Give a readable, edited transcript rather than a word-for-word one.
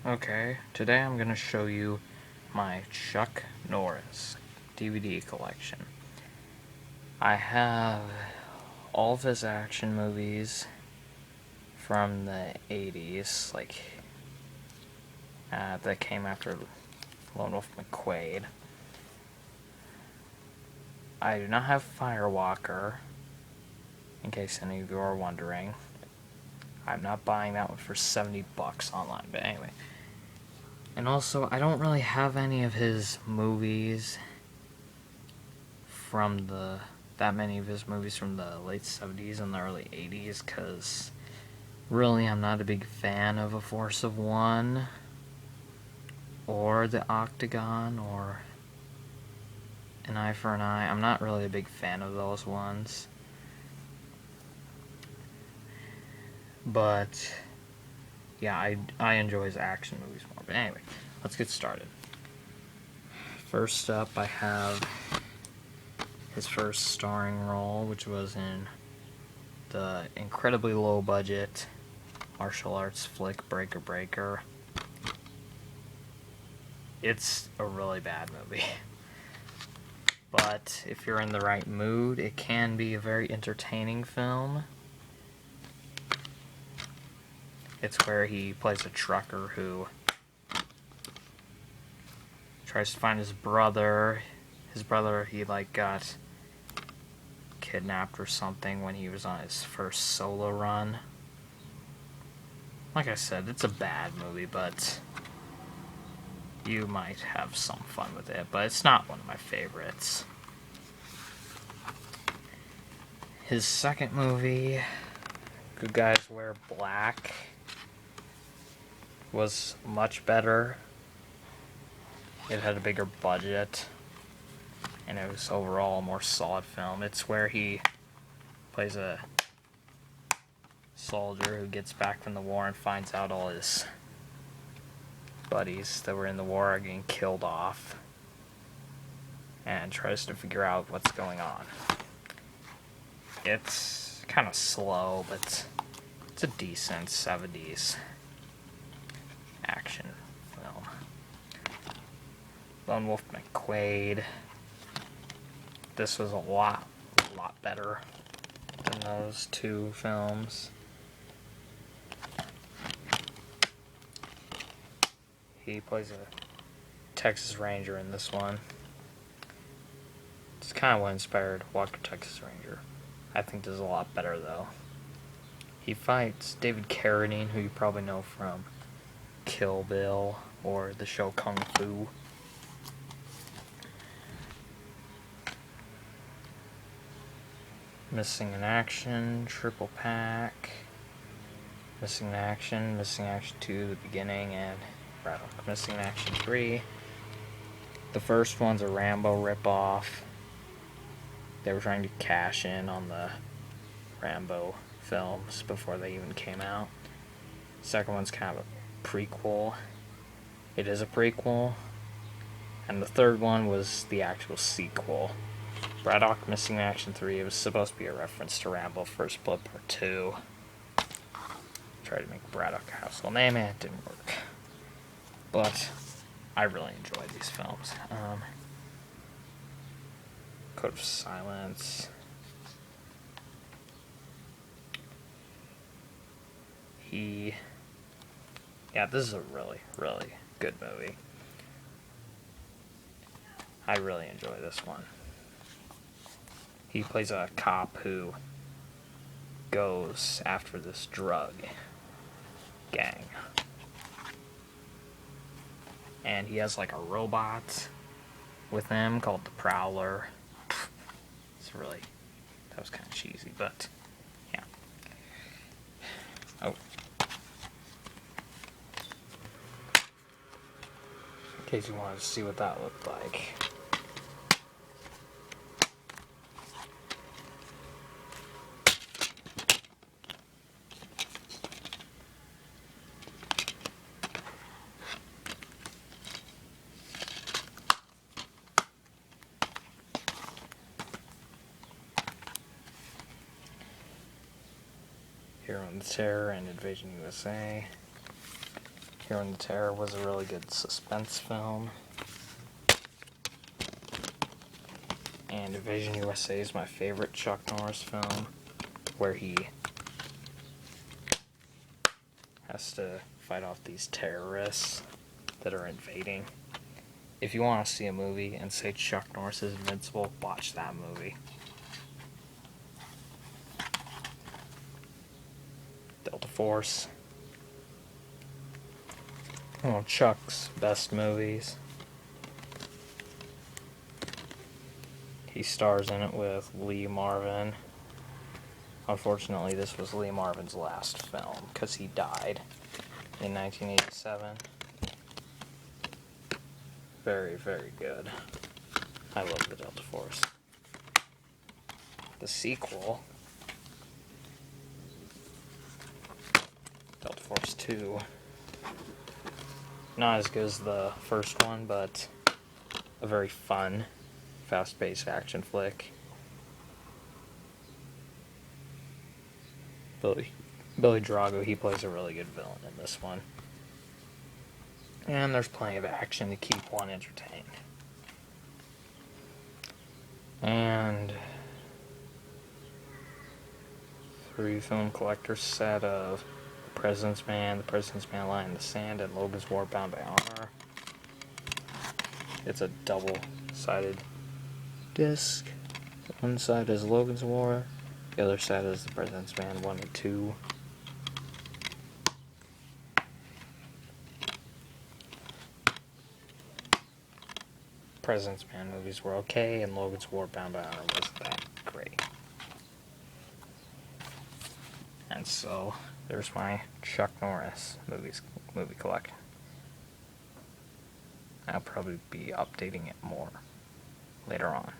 Okay, today I'm going to show you my Chuck Norris DVD collection. I have all of his action movies from the 80s, that came after Lone Wolf McQuade. I do not have Firewalker, in case any of you are wondering. I'm not buying that one for $70 online, but anyway. And also, I don't really have any of his movies that many of his movies from the late 70s and the early 80s, because really I'm not a big fan of A Force of One, or The Octagon, or An Eye for an Eye. I'm not really a big fan of those ones. But yeah, I enjoy his action movies more. But anyway, let's get started. First up, I have his first starring role, which was in the incredibly low budget martial arts flick Breaker Breaker. It's a really bad movie. But if you're in the right mood, it can be a very entertaining film. It's where he plays a trucker who tries to find his brother. His brother, he got kidnapped or something when he was on his first solo run. Like I said, it's a bad movie, but you might have some fun with it, but it's not one of my favorites. His second movie, Good Guys Wear Black, was much better. It had a bigger budget, and it was overall a more solid film. It's where he plays a soldier who gets back from the war and finds out all his buddies that were in the war are getting killed off, and tries to figure out what's going on. It's kind of slow, but it's a decent 70s action film. Lone Wolf McQuade. This was a lot better than those two films. He plays a Texas Ranger in this one. It's kind of what inspired Walker, Texas Ranger. I think this is a lot better, though. He fights David Carradine, who you probably know from Kill Bill or the show Kung Fu. Missing in Action, Triple Pack, Missing in Action, Missing in Action 2, the beginning, and Missing in Action 3. The first one's a Rambo ripoff. They were trying to cash in on the Rambo films before they even came out. The second one's kind of a prequel. It is a prequel. And the third one was the actual sequel. Braddock Missing in Action 3, it was supposed to be a reference to Rambo First Blood Part 2. Tried to make Braddock a household name and it didn't work. But I really enjoy these films. Code of Silence. Yeah, this is a really good movie. I really enjoy this one. He plays a cop who goes after this drug gang. And he has a robot with him called the Prowler. That was kind of cheesy, but yeah. Oh. In case you wanted to see what that looked like. Hero on the Terror and Invasion USA. Here in the Terror was a really good suspense film. And Invasion USA is my favorite Chuck Norris film, where he has to fight off these terrorists that are invading. If you want to see a movie and say Chuck Norris is invincible, watch that movie. Delta Force. One of Chuck's best movies. He stars in it with Lee Marvin. Unfortunately, this was Lee Marvin's last film because he died in 1987. Very, very good. I love the Delta Force. The sequel, Delta Force 2, not as good as the first one, but a very fun, fast-paced action flick. Billy Drago, he plays a really good villain in this one. And there's plenty of action to keep one entertained. And 3 film collector set of The President's Man, The President's Man Lying in the Sand, and Logan's War Bound by Honor. It's a double-sided disc. One side is Logan's War, the other side is The President's Man 1 and 2. President's Man movies were okay, and Logan's War Bound by Honor wasn't that great. And so, there's my Chuck Norris movie collection. I'll probably be updating it more later on.